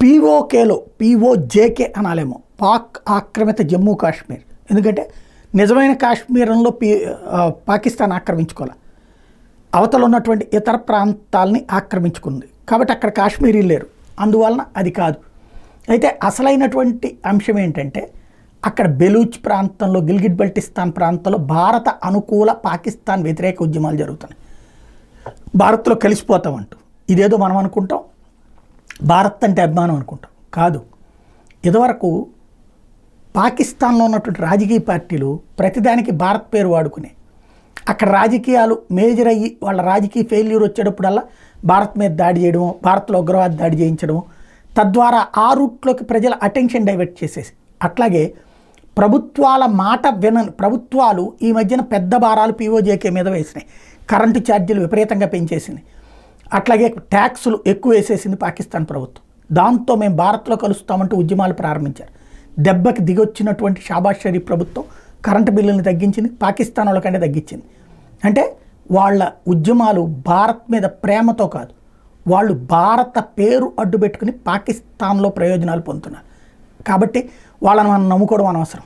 పీఓకేలో PoJK అనాలేమో Pak ఆక్రమిత జమ్మూ కాశ్మీర్. ఎందుకంటే నిజమైన కాశ్మీరంలో పాకిస్తాన్ ఆక్రమించుకోవాలి, అవతల ఉన్నటువంటి ఇతర ప్రాంతాలని ఆక్రమించుకుంది కాబట్టి అక్కడ కాశ్మీరీలు లేరు, అందువలన అది కాదు. అయితే అసలైనటువంటి అంశం ఏంటంటే అక్కడ బెలూచ్ ప్రాంతంలో గిల్గిట్ బల్టిస్తాన్ ప్రాంతంలో భారత అనుకూల పాకిస్తాన్ వ్యతిరేక ఉద్యమాలు జరుగుతున్నాయి. భారత్లో కలిసిపోతామంటూ ఇదేదో మనం అనుకుంటాం భారత్ అంటే అభిమానం అనుకుంటాం, కాదు. ఇదివరకు పాకిస్తాన్లో ఉన్నటువంటి రాజకీయ పార్టీలు ప్రతిదానికి భారత్ పేరు వాడుకునే, అక్కడ రాజకీయాలు మేజర్ అయ్యి వాళ్ళ రాజకీయ ఫెయిల్యూర్ వచ్చేటప్పుడల్లా భారత్ మీద దాడి చేయడము, భారత్లో ఉగ్రవాద దాడి చేయించడము, తద్వారా ఆ రూట్లోకి ప్రజల అటెన్షన్ డైవర్ట్ చేసేసి. అట్లాగే ప్రభుత్వాల మాట వినని ప్రభుత్వాలు ఈ మధ్యన పెద్ద భారాలు పీఓజేకే మీద వేసినాయి, కరెంటు ఛార్జీలు విపరీతంగా పెంచేసింది, అట్లాగే ట్యాక్సులు ఎక్కువ వేసేసింది పాకిస్తాన్ ప్రభుత్వం. దాంతో మేము భారత్లో కలుస్తామంటూ ఉద్యమాలు ప్రారంభించారు. దెబ్బకి దిగొచ్చినటువంటి షాబాజ్ షరీఫ్ ప్రభుత్వం కరెంటు బిల్లుల్ని తగ్గించింది, పాకిస్తాన్ వాళ్ళకంటే తగ్గించింది. అంటే వాళ్ళ ఉద్యమాలు భారత్ మీద ప్రేమతో కాదు, వాళ్ళు భారత పేరు అడ్డు పెట్టుకుని పాకిస్తాన్లో ప్రయోజనాలు పొందుతున్నారు. కాబట్టి వాళ్ళని మనం నమ్ముకోవడం అనవసరం.